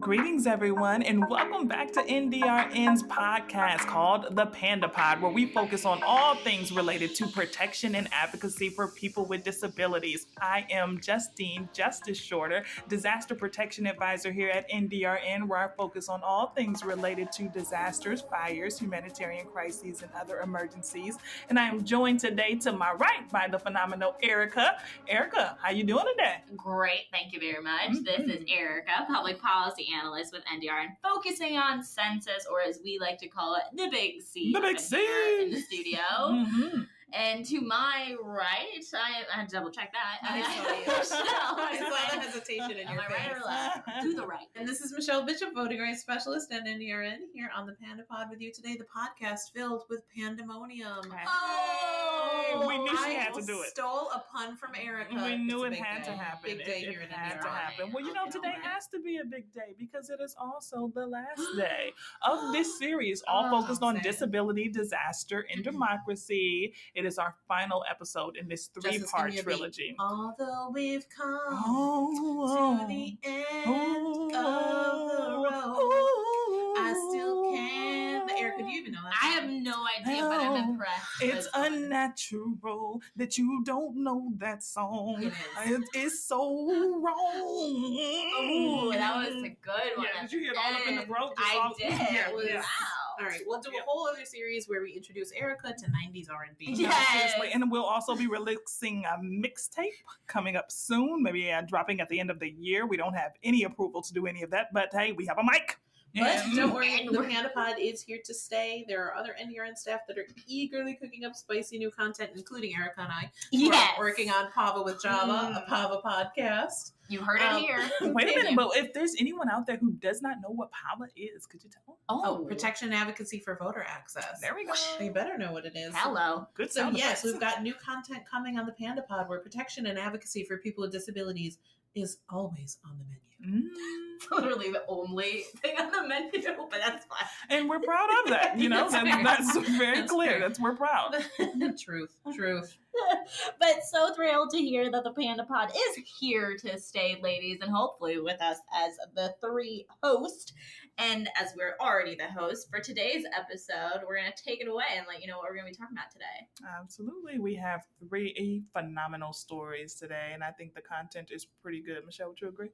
Greetings, everyone, and welcome back to NDRN's podcast called the PandA Pod, where we focus on all things related to protection and advocacy for people with disabilities. I am Justine Justice Shorter, Disaster Protection Advisor here at NDRN, where I focus on all things related to disasters, fires, humanitarian crises, and other emergencies. And I am joined today to my right by the phenomenal Erica. Erica, how you doing today? Great, thank you very much. This is Erica, Public Policy Analyst with NDRN, focusing on census, or as we like to call it, the Big C. The Big C! Here in the studio. And to my right, I had to double check that. I saw the hesitation in your face. Right or left? To the right. And this is Michelle Bishop, Voting Rights Specialist at NDRN, here on the PandA Pod with you today, the podcast filled with pandemonium. Oh! We knew she had to do it. Stole a pun from Erica. We knew it had to happen. Big day here in had NDRN. to happen. Well, you know, today has to be a big day because it is also the last day of this series, all focused on disability, disaster, and democracy. It is our final episode in this three-part trilogy. Although we've come to the end of the road, I still can. Erica, do you even know that? I have no idea, but I'm impressed. It's unnatural that you don't know that song. It is so wrong. Ooh, that was a good one. Yeah, did you hear it all up in the throat? I did. Yeah. Wow. All right, we'll do a whole other series where we introduce Erica to 90s R&B. Yes. Seriously. And we'll also be releasing a mixtape coming up soon, maybe dropping at the end of the year. We don't have any approval to do any of that, but hey, we have a mic. But don't worry, the PandA Pod is here to stay. There are other NDRN staff that are eagerly cooking up spicy new content, including Erica and I. Yes. We're working on Pava with Java, a Pava podcast. You heard it here. Wait a minute, but if there's anyone out there who does not know what PAVA is, could you tell them? Oh, protection and advocacy for voter access. There we go. You better know what it is. Hello. Good So sound yes, effects. we've got new content coming on the PandA Pod where protection and advocacy for people with disabilities is always on the menu. Literally the only thing on the menu, but that's fine. And we're proud of that. You know, that's very clear. We're proud. Truth. But so thrilled to hear that the PandA Pod is here to stay, ladies, and hopefully with us as the three host. And as we're already the host for today's episode, we're going to take it away and let you know what we're going to be talking about today. Absolutely. We have three phenomenal stories today, and I think the content is pretty good. Michelle, would you agree?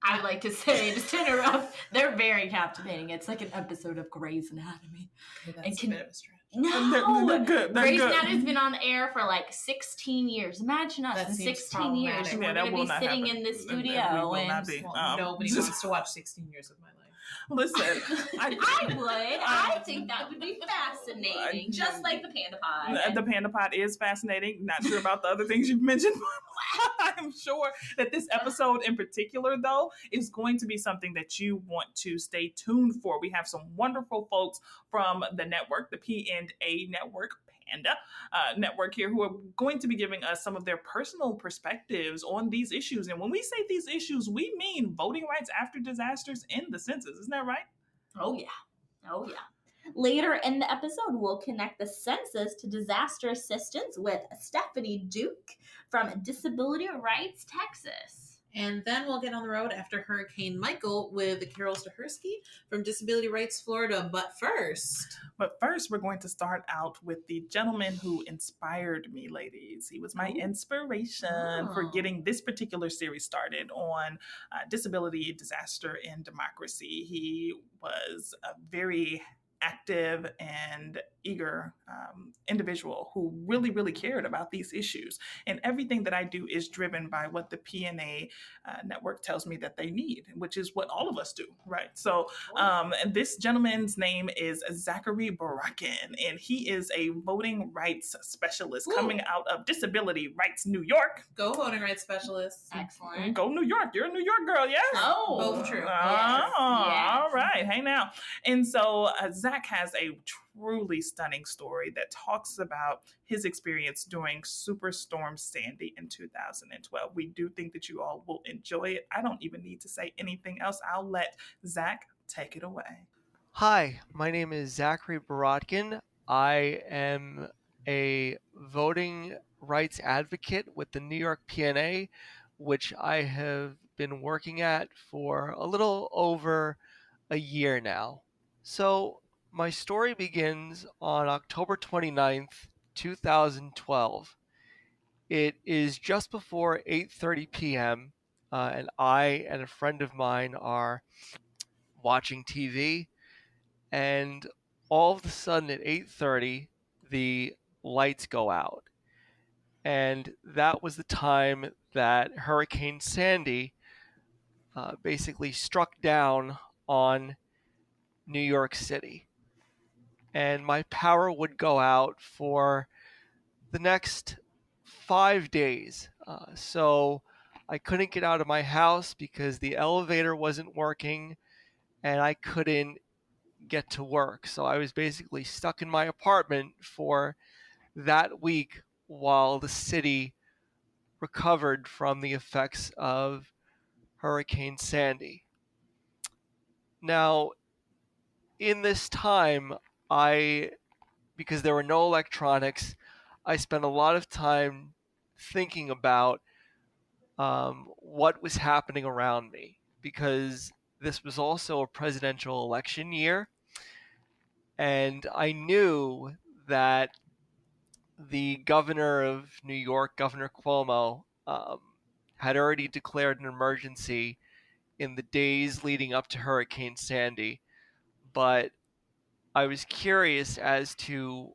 I would like to say, just to interrupt, they're very captivating. It's like an episode of Grey's Anatomy. Okay, that's a bit of a stretch. No, they're good. Grey's Anatomy's been on the air for like 16 years. Imagine us That in seems 16 years. problematic. We're going to be sitting in the studio. Will And not be. Nobody wants to watch 16 years of my life. Listen, I would. I think that would be fascinating. Just like the PandA Pod. The PandA Pod is fascinating. Not sure about the other things you've mentioned. I'm sure that this episode in particular, though, is going to be something that you want to stay tuned for. We have some wonderful folks from the network, the P&A network, PandA network here, who are going to be giving us some of their personal perspectives on these issues. And when we say these issues, we mean voting rights after disasters in the census. Isn't that right? Oh, yeah. Later in the episode, we'll connect the census to disaster assistance with Stephanie Duke from Disability Rights Texas. And then we'll get on the road after Hurricane Michael with Carol Stahersky from Disability Rights Florida. But first, we're going to start out with the gentleman who inspired me, ladies. He was my inspiration for getting this particular series started on disability, disaster, and democracy. He was a very active and eager individual who really, really cared about these issues. And everything that I do is driven by what the P&A network tells me that they need, which is what all of us do, right? So and this gentleman's name is Zachary Barakin, and he is a voting rights specialist coming out of Disability Rights New York. Go voting rights specialists. Excellent. Go New York. You're a New York girl, yes? Oh. Both true. Yes. All right. Hey now. And so Zach has a truly stunning story that talks about his experience during Superstorm Sandy in 2012. We do think that you all will enjoy it. I don't even need to say anything else. I'll let Zach take it away. Hi, my name is Zachary Borodkin. I am a voting rights advocate with the New York P&A, which I have been working at for a little over a year now. So, my story begins on October 29th, 2012. It is just before 8:30 p.m., and I and a friend of mine are watching TV, and all of a sudden at 8:30, the lights go out. And that was the time that Hurricane Sandy basically struck down on New York City. And my power would go out for the next 5 days. So I couldn't get out of my house because the elevator wasn't working and I couldn't get to work. So I was basically stuck in my apartment for that week while the city recovered from the effects of Hurricane Sandy. Now, in this time, because there were no electronics, I spent a lot of time thinking about what was happening around me because this was also a presidential election year, and I knew that the governor of New York, Governor Cuomo, had already declared an emergency in the days leading up to Hurricane Sandy, but I was curious as to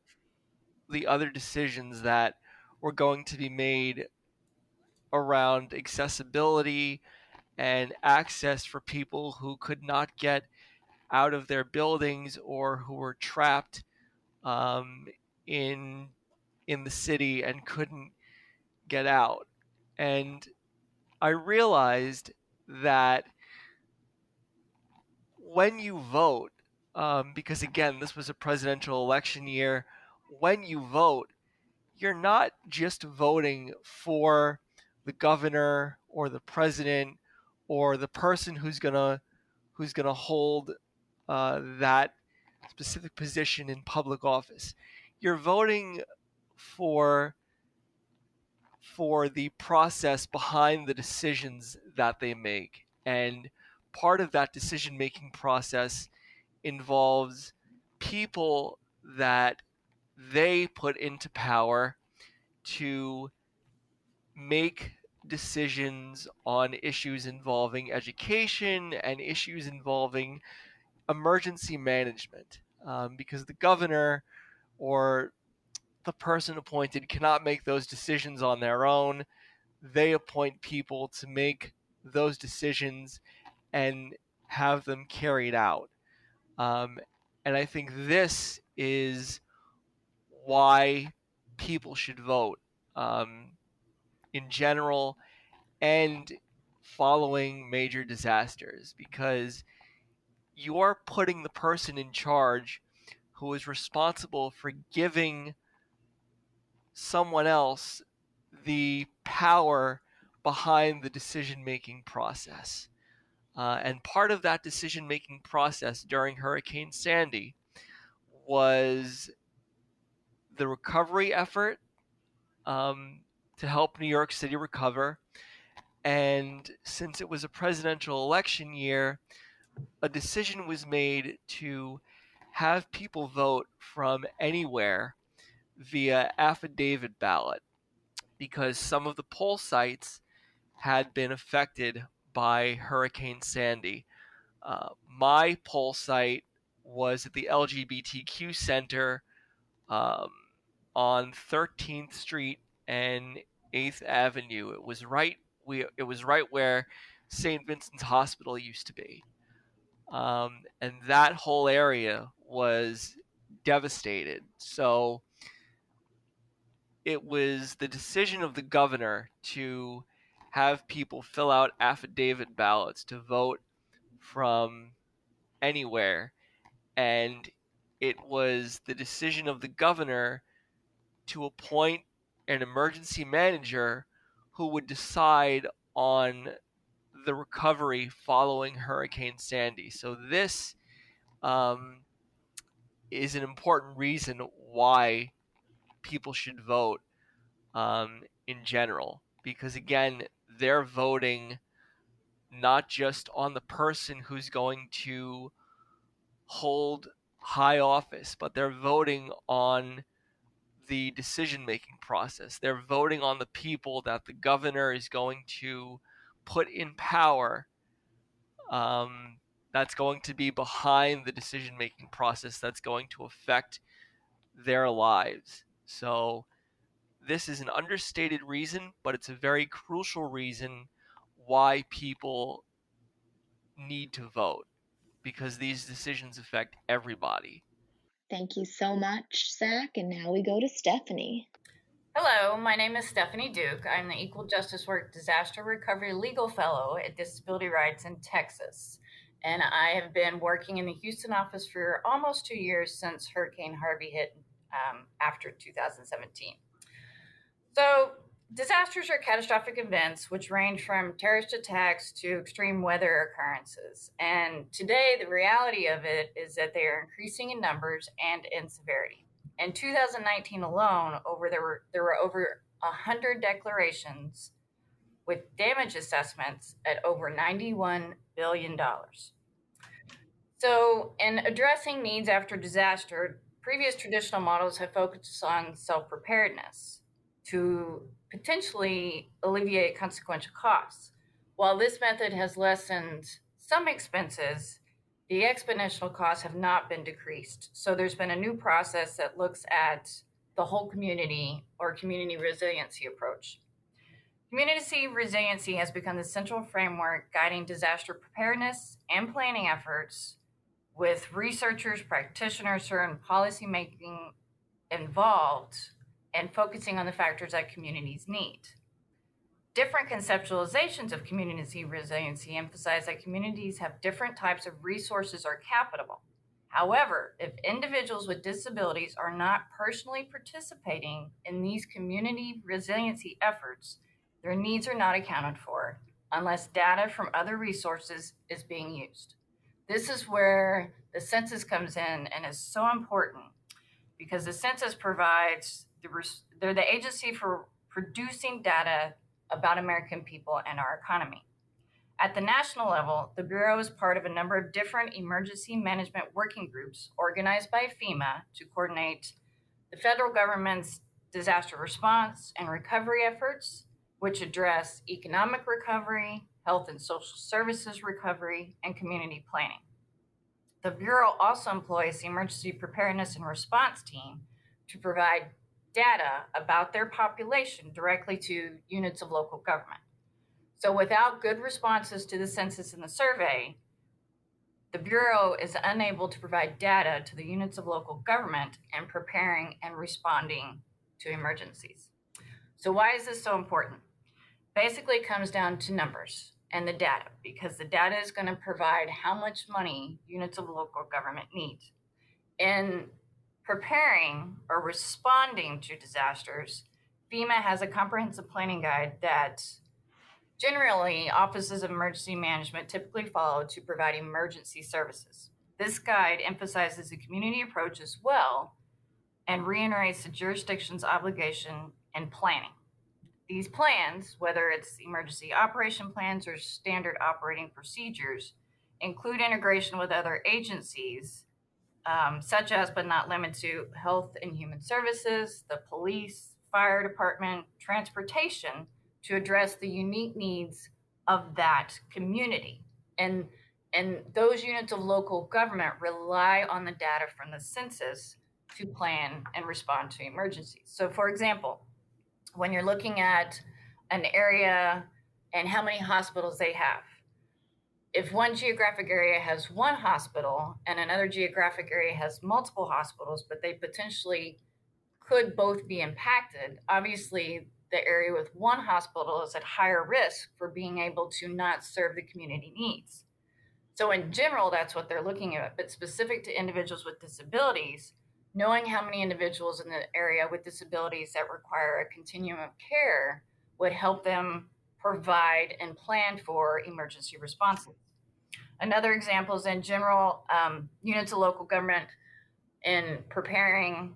the other decisions that were going to be made around accessibility and access for people who could not get out of their buildings or who were trapped um, in in the city and couldn't get out. And I realized that when you vote, because again, this was a presidential election year, when you vote, you're not just voting for the governor or the president or the person who's gonna hold that specific position in public office. You're voting for for the process behind the decisions that they make, and part of that decision making process involves people that they put into power to make decisions on issues involving education and issues involving emergency management. Because the governor or the person appointed cannot make those decisions on their own. They appoint people to make those decisions and have them carried out. Um, and I think this is why people should vote in general and following major disasters, because you're putting the person in charge who is responsible for giving someone else the power behind the decision making process. And part of that decision making process during Hurricane Sandy was the recovery effort to help New York City recover. And since it was a presidential election year, a decision was made to have people vote from anywhere via affidavit ballot because some of the poll sites had been affected by Hurricane Sandy. My poll site was at the LGBTQ Center um, on 13th Street and 8th Avenue. It was right where St. Vincent's Hospital used to be. And that whole area was devastated. So it was the decision of the governor to have people fill out affidavit ballots to vote from anywhere. And it was the decision of the governor to appoint an emergency manager who would decide on the recovery following Hurricane Sandy. So this is an important reason why people should vote in general, because again, they're voting not just on the person who's going to hold high office, but they're voting on the decision-making process. They're voting on the people that the governor is going to put in power, that's going to be behind the decision-making process that's going to affect their lives. So this is an understated reason, but it's a very crucial reason why people need to vote, because these decisions affect everybody. Thank you so much, Zach. And now we go to Stephanie. Hello, my name is Stephanie Duke. I'm the Equal Justice Work Disaster Recovery Legal Fellow at Disability Rights in Texas. And I have been working in the Houston office for almost 2 years since Hurricane Harvey hit after 2017. So, disasters are catastrophic events which range from terrorist attacks to extreme weather occurrences. And today, the reality of it is that they are increasing in numbers and in severity. In 2019 alone, there were over 100 declarations with damage assessments at over $91 billion. So, in addressing needs after disaster, previous traditional models have focused on self-preparedness to potentially alleviate consequential costs. While this method has lessened some expenses, the exponential costs have not been decreased. So there's been a new process that looks at the whole community, or community resiliency approach. Community resiliency has become the central framework guiding disaster preparedness and planning efforts, with researchers, practitioners, and policymaking involved and focusing on the factors that communities need. Different conceptualizations of community resiliency emphasize that communities have different types of resources or capital. However, if individuals with disabilities are not personally participating in these community resiliency efforts, their needs are not accounted for unless data from other resources is being used. This is where the census comes in and is so important, because the census provides, they're the agency for producing data about American people and our economy. At the national level, the Bureau is part of a number of different emergency management working groups organized by FEMA to coordinate the federal government's disaster response and recovery efforts, which address economic recovery, health and social services recovery, and community planning. The Bureau also employs the Emergency Preparedness and Response Team to provide data about their population directly to units of local government. So without good responses to the census and the survey, the Bureau is unable to provide data to the units of local government in preparing and responding to emergencies. So why is this so important? Basically, it comes down to numbers and the data, because the data is going to provide how much money units of local government need. In preparing or responding to disasters, FEMA has a comprehensive planning guide that generally offices of emergency management typically follow to provide emergency services. This guide emphasizes the community approach as well and reiterates the jurisdiction's obligation in planning. These plans, whether it's emergency operation plans or standard operating procedures, include integration with other agencies, such as but not limited to Health and Human Services, the police, fire department, transportation, to address the unique needs of that community. And those units of local government rely on the data from the census to plan and respond to emergencies. So for example, when you're looking at an area and how many hospitals they have, if one geographic area has one hospital and another geographic area has multiple hospitals, but they potentially could both be impacted, obviously the area with one hospital is at higher risk for being able to not serve the community needs. So in general, that's what they're looking at, but specific to individuals with disabilities, knowing how many individuals in the area with disabilities that require a continuum of care would help them provide and plan for emergency responses. Another example is in general, units of local government in preparing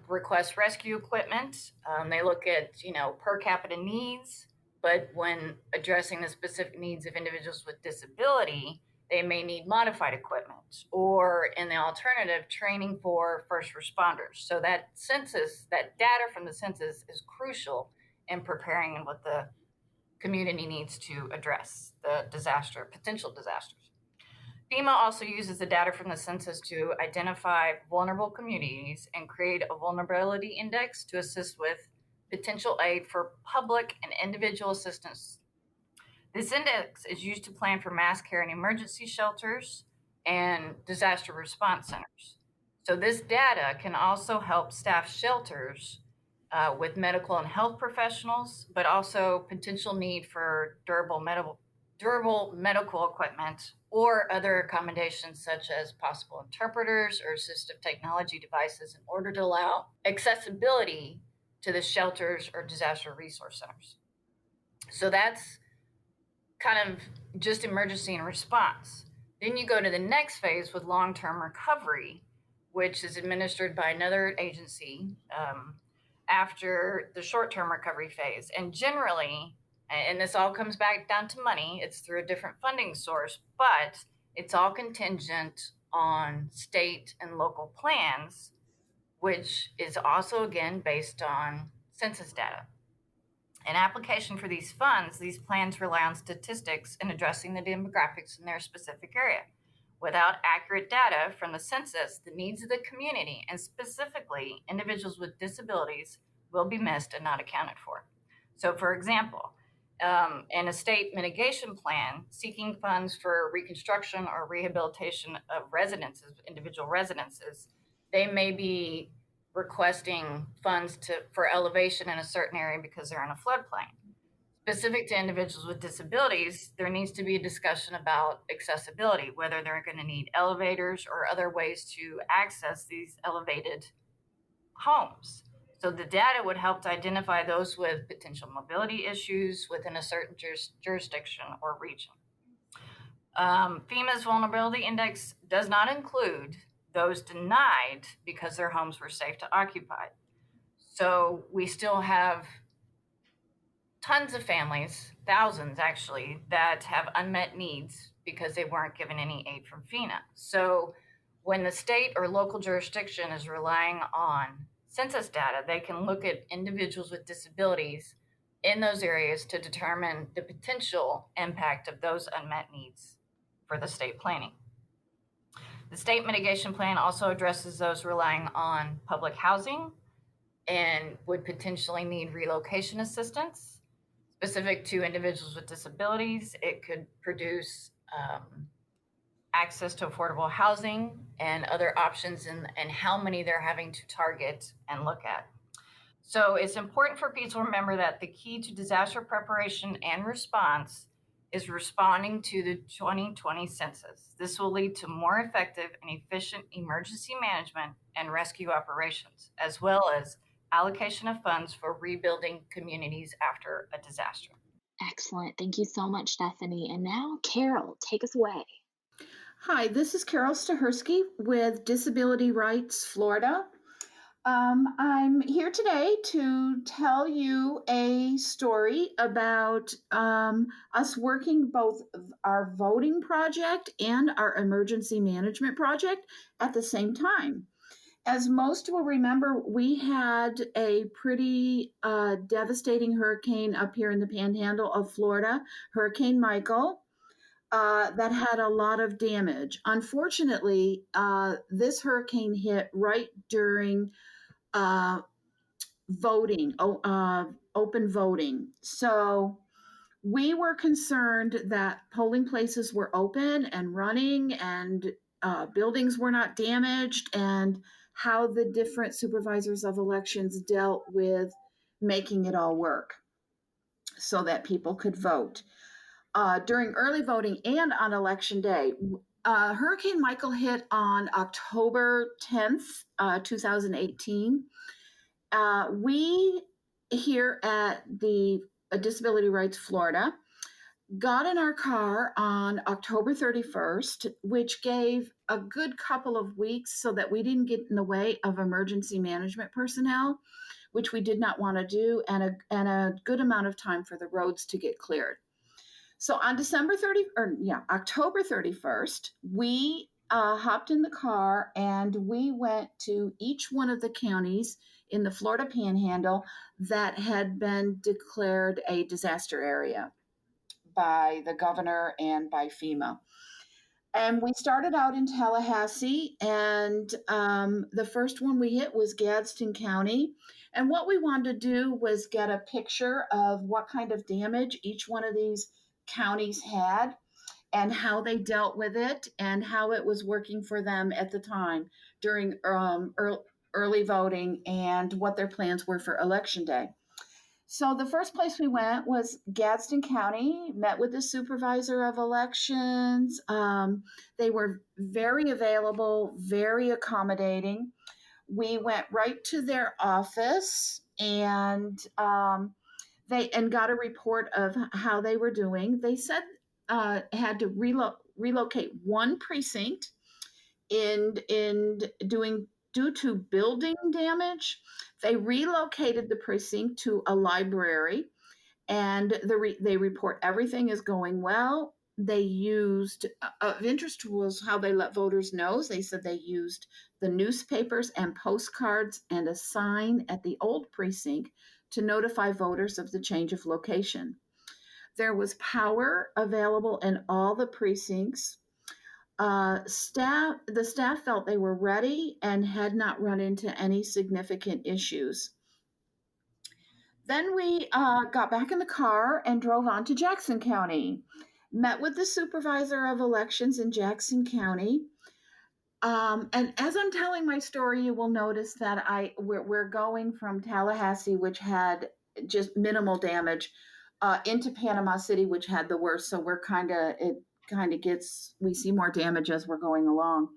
request rescue equipment. They look at, per capita needs, but when addressing the specific needs of individuals with disability, they may need modified equipment, or in the alternative, training for first responders. So that data from the census is crucial in preparing what the community needs to address the potential disasters. FEMA also uses the data from the census to identify vulnerable communities and create a vulnerability index to assist with potential aid for public and individual assistance. This index is used to plan for mass care and emergency shelters and disaster response centers. So this data can also help staff shelters with medical and health professionals, but also potential need for durable medical equipment or other accommodations such as possible interpreters or assistive technology devices in order to allow accessibility to the shelters or disaster resource centers. So that's kind of just emergency and response. Then you go to the next phase with long-term recovery, which is administered by another agency after the short-term recovery phase. And generally, and this all comes back down to money, it's through a different funding source, but it's all contingent on state and local plans, which is also, again, based on census data. In application for these funds, these plans rely on statistics in addressing the demographics in their specific area. Without accurate data from the census, the needs of the community, and specifically individuals with disabilities, will be missed and not accounted for. So, for example, in a state mitigation plan, seeking funds for reconstruction or rehabilitation of individual residences, they may be requesting funds for elevation in a certain area because they're in a floodplain. Specific to individuals with disabilities, there needs to be a discussion about accessibility, whether they're going to need elevators or other ways to access these elevated homes. So the data would help to identify those with potential mobility issues within a certain jurisdiction or region. FEMA's vulnerability index does not include those denied because their homes were safe to occupy. So we still have tons of families, thousands actually, that have unmet needs because they weren't given any aid from FEMA. So when the state or local jurisdiction is relying on census data, they can look at individuals with disabilities in those areas to determine the potential impact of those unmet needs for the state planning. The state mitigation plan also addresses those relying on public housing and would potentially need relocation assistance. Specific to individuals with disabilities, it could produce access to affordable housing and other options and how many they're having to target and look at. So it's important for people to remember that the key to disaster preparation and response is responding to the 2020 census. This will lead to more effective and efficient emergency management and rescue operations, as well as allocation of funds for rebuilding communities after a disaster. Excellent. Thank you so much, Stephanie. And now, Carol, take us away. Hi, this is Carol Stahersky with Disability Rights Florida. I'm here today to tell you a story about us working both our voting project and our emergency management project at the same time. As most will remember, we had a pretty devastating hurricane up here in the panhandle of Florida, Hurricane Michael, that had a lot of damage. Unfortunately, this hurricane hit right during voting, open voting. So we were concerned that polling places were open and running and buildings were not damaged, and how the different supervisors of elections dealt with making it all work so that people could vote. During early voting and on election day, Hurricane Michael hit on October 10th, 2018. We here at the Disability Rights Florida got in our car on October 31st, which gave a good couple of weeks so that we didn't get in the way of emergency management personnel, which we did not want to do, and a good amount of time for the roads to get cleared. So on October 31st, we hopped in the car and we went to each one of the counties in the Florida Panhandle that had been declared a disaster area by the governor and by FEMA. And we started out in Tallahassee, and the first one we hit was Gadsden County. And what we wanted to do was get a picture of what kind of damage each one of these counties had and how they dealt with it and how it was working for them at the time during early voting and what their plans were for Election Day. So the first place we went was Gadsden County, met with the supervisor of elections. They were very available, very accommodating. We went right to their office and got a report of how they were doing. They said had to relocate one precinct due to building damage. They relocated the precinct to a library, and they report everything is going well. They used, of interest was how they let voters know. They said they used the newspapers and postcards and a sign at the old precinct to notify voters of the change of location. There was power available in all the precincts. The staff felt they were ready and had not run into any significant issues. Then we got back in the car and drove on to Jackson County, met with the supervisor of elections in Jackson County. And as I'm telling my story, you will notice that we're going from Tallahassee, which had just minimal damage, into Panama City, which had the worst. So we see more damage as we're going along.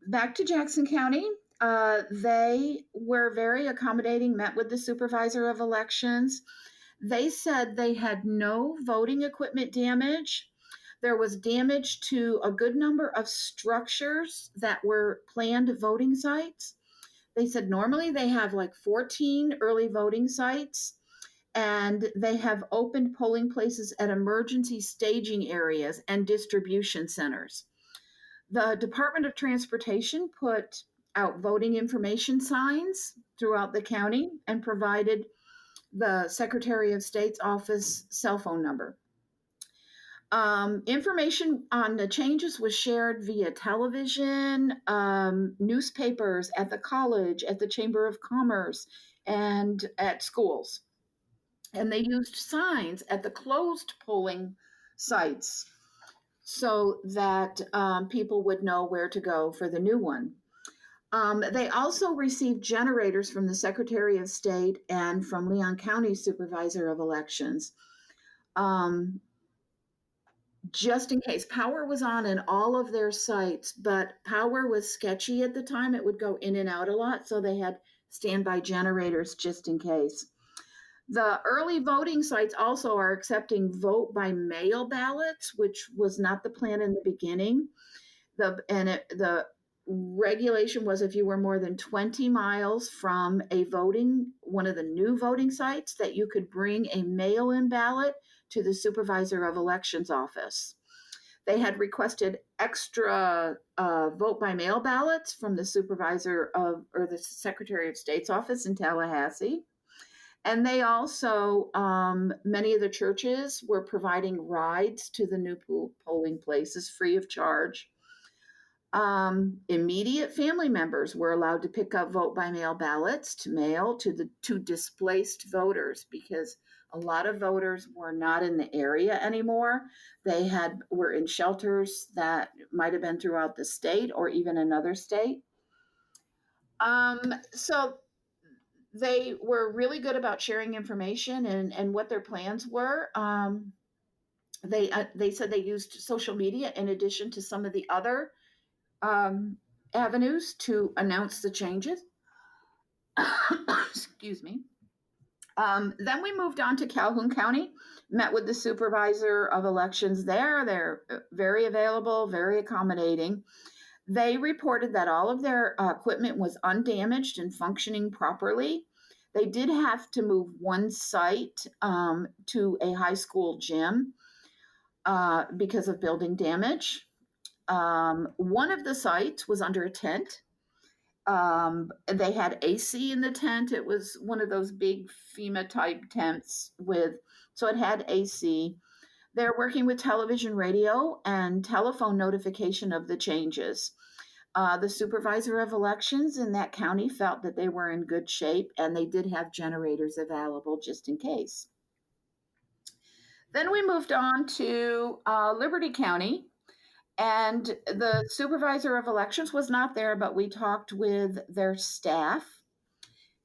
Back to Jackson County, they were very accommodating, met with the supervisor of elections. They said they had no voting equipment damage. There was damage to a good number of structures that were planned voting sites. They said normally they have like 14 early voting sites, and they have opened polling places at emergency staging areas and distribution centers. The Department of Transportation put out voting information signs throughout the county and provided the Secretary of State's office cell phone number. Information on the changes was shared via television, newspapers at the college, at the Chamber of Commerce, and at schools. And they used signs at the closed polling sites so that people would know where to go for the new one. They also received generators from the Secretary of State and from Leon County Supervisor of Elections. Just in case. Power was on in all of their sites, but power was sketchy at the time. It would go in and out a lot, so they had standby generators just in case. The early voting sites also are accepting vote by mail ballots, which was not the plan in the beginning. The regulation was if you were more than 20 miles from one of the new voting sites, that you could bring a mail-in ballot to the supervisor of elections office. They had requested extra vote by mail ballots from the the Secretary of State's office in Tallahassee. And they also, many of the churches were providing rides to the new polling places free of charge. Immediate family members were allowed to pick up vote by mail ballots to mail to displaced voters, because a lot of voters were not in the area anymore. They were in shelters that might have been throughout the state or even another state. So they were really good about sharing information and what their plans were. They said they used social media in addition to some of the other avenues to announce the changes. Excuse me. Then we moved on to Calhoun County, met with the supervisor of elections there. They're very available, very accommodating. They reported that all of their equipment was undamaged and functioning properly. They did have to move one site to a high school gym because of building damage. One of the sites was under a tent. They had AC in the tent. It was one of those big FEMA type tents so it had AC. They're working with television, radio, and telephone notification of the changes. The supervisor of elections in that county felt that they were in good shape, and they did have generators available just in case. Then we moved on to Liberty County, and the supervisor of elections was not there, but we talked with their staff.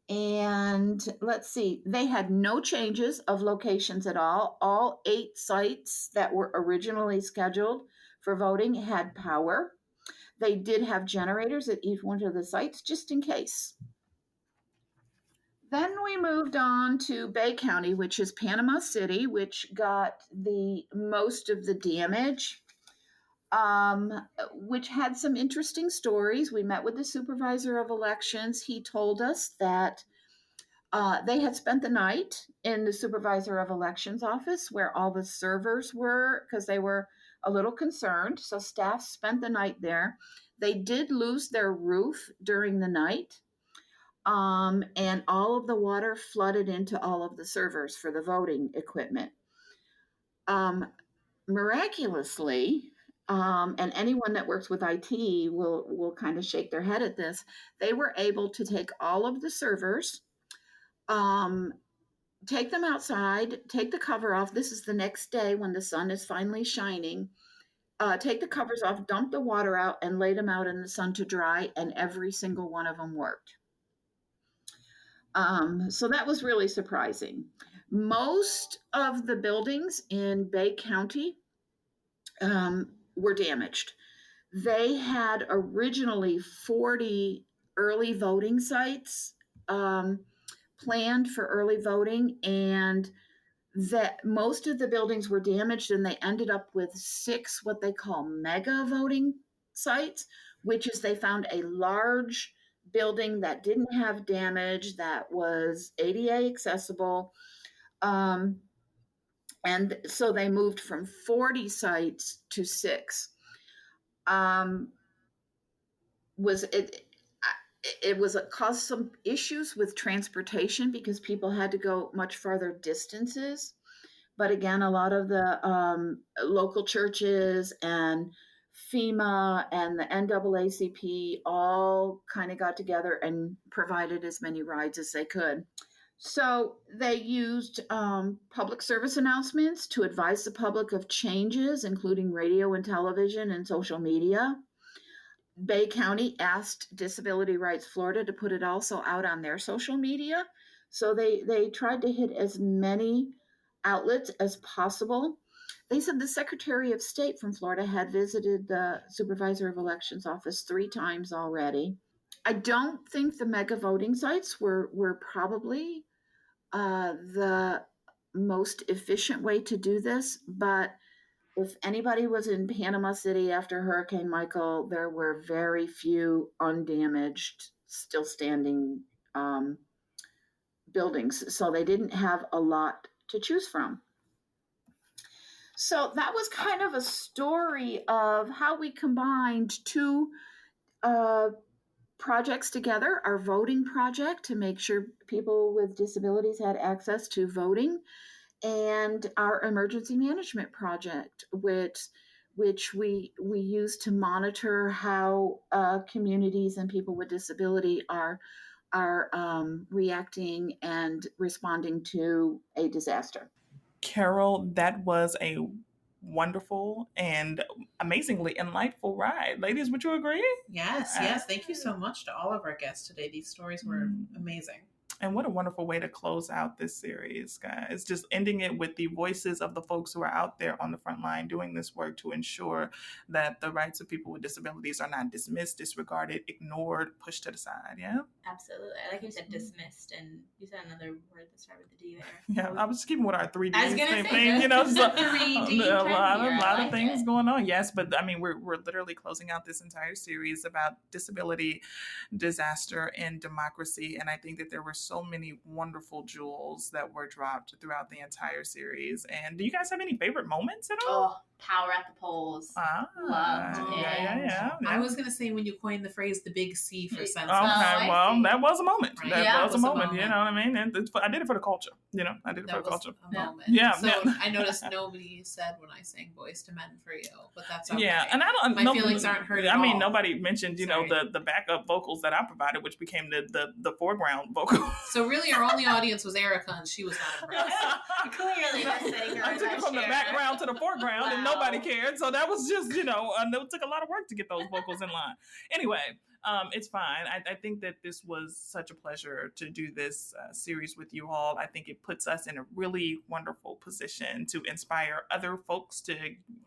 And let's see, they had no changes of locations at all. All 8 sites that were originally scheduled for voting had power. They did have generators at each one of the sites just in case. Then we moved on to Bay County, which is Panama City, which got the most of the damage, which had some interesting stories. We met with the supervisor of elections. He told us that they had spent the night in the supervisor of elections office where all the servers were because they were a little concerned. So staff spent the night there. They did lose their roof during the night. And all of the water flooded into all of the servers for the voting equipment. Miraculously, and anyone that works with IT will kind of shake their head at this, they were able to take all of the servers, take them outside, take the cover off. This is the next day when the sun is finally shining. Take the covers off, dump the water out, and lay them out in the sun to dry, and every single one of them worked. So that was really surprising. Most of the buildings in Bay County were damaged. They had originally 40 early voting sites planned for early voting, and that most of the buildings were damaged, and they ended up with 6 what they call mega voting sites, which is they found a large building that didn't have damage, that was ADA accessible. And so they moved from 40 sites to 6. It caused some issues with transportation because people had to go much farther distances. But again, a lot of the local churches and FEMA and the NAACP all kind of got together and provided as many rides as they could. So they used public service announcements to advise the public of changes, including radio and television and social media. Bay County asked Disability Rights Florida to put it also out on their social media. So they tried to hit as many outlets as possible. They said the Secretary of State from Florida had visited the Supervisor of Elections office 3 times already. I don't think the mega voting sites were probably the most efficient way to do this, but if anybody was in Panama City after Hurricane Michael, there were very few undamaged, still standing buildings. So they didn't have a lot to choose from. So that was kind of a story of how we combined 2 projects together, our voting project to make sure people with disabilities had access to voting, and our emergency management project, which we use to monitor how communities and people with disability are reacting and responding to a disaster. Carol, that was a wonderful and amazingly insightful ride. Ladies, would you agree? Yes. Thank you so much to all of our guests today. These stories were amazing. And what a wonderful way to close out this series, guys. Just ending it with the voices of the folks who are out there on the front line doing this work to ensure that the rights of people with disabilities are not dismissed, disregarded, ignored, pushed to the side. Yeah? Absolutely. I like you said dismissed, and you said another word that started with the D there. Yeah, I was just keeping with our 3D I was gonna say, thing, you know, so 3D a lot like of things it. going on. Yes, but I mean, we're literally closing out this entire series about disability, disaster, and democracy, and I think that there were so so many wonderful jewels that were dropped throughout the entire series. And do you guys have any favorite moments at all? Oh, power at the polls. Loved it. Yeah. I was going to say when you coined the phrase the big C for census. Okay, I well, see. that was a moment. Right. That Yeah. was a moment, you know what I mean? And I did it for the culture, you know? I did it for That the was culture. a moment. Yeah, So yeah. I noticed nobody said when I sang Boys to Men for you, but that's okay. Yeah, and I don't. My feelings aren't hurt at I mean, all. nobody mentioned, you know, Sorry. the backup vocals that I provided, which became the foreground vocal. So really, our only audience was Erica, and she was not impressed. Clearly, the singer. I took it from the background to the foreground, and Wow. nobody cared. So that was just, you know, it took a lot of work to get those vocals in line. Anyway. It's fine. I think that this was such a pleasure to do this series with you all. I think it puts us in a really wonderful position to inspire other folks to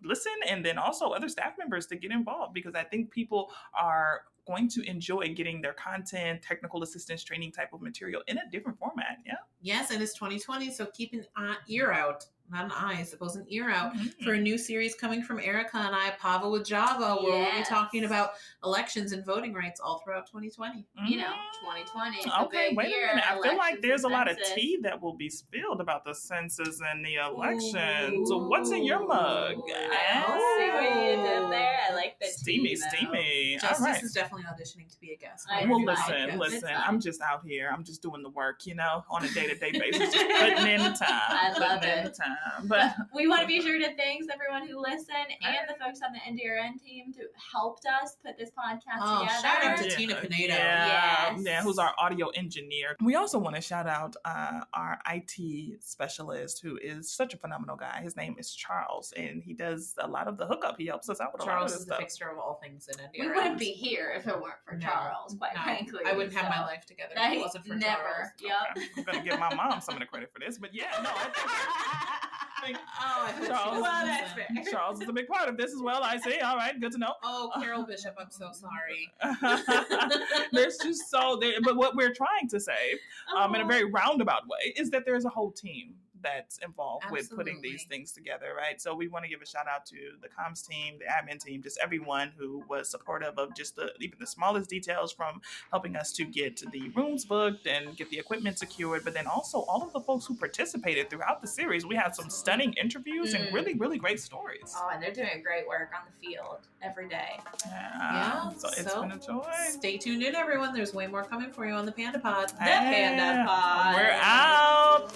listen, and then also other staff members to get involved, because I think people are going to enjoy getting their content, technical assistance training type of material in a different format. Yeah. Yes, and it's 2020, so keep an ear out. Not an eye, I suppose, an ear out for a new series coming from Erica and I, Pava with Java, where we'll be talking about elections and voting rights all throughout 2020. You know, 2020. It's Okay, a big wait year. a minute. I feel like Elections there's a and lot of census. tea that will be spilled about the census and the elections. So what's in your mug? I see what you did there. I like the Steamy, tea, though. steamy. Justice All right. is definitely auditioning to be a guest. I Well, like listen, it. listen. It's fine. I'm just out here. I'm just doing the work, you know, on a day-to-day basis, just putting in the time. I love putting in it. the time. But we want to be sure to thank everyone who listened and the folks on the NDRN team who helped us put this podcast together. Shout out to Tina Pinedo. Yes. Who's our audio engineer. We also want to shout out our IT specialist, who is such a phenomenal guy. His name is Charles, and he does a lot of the hookup. He helps us out with a lot Charles of is this the stuff. fixture of all things in India. We wouldn't be here if it weren't for Charles, quite frankly. I wouldn't have my so. life together if it wasn't for Charles. Never. Yep. Okay. I'm gonna give my mom some of the credit for this, but yeah, no, I think I hope Charles, she Well, that's listen. fair. Charles is a big part of this as well. I see. All right, good to know. Oh, Carol Bishop, I'm so sorry. There's just but what we're trying to say, in a very roundabout way, is that there's a whole team that's involved with putting these things together, right? So we want to give a shout out to the comms team, the admin team, just everyone who was supportive of just even the smallest details, from helping us to get the rooms booked and get the equipment secured, but then also all of the folks who participated throughout the series. We had some stunning interviews and really, really great stories. Oh, and they're doing great work on the field every day. Yeah. So it's been a joy. Stay tuned in, everyone. There's way more coming for you on the PandA Pod. The PandA Pod. We're out.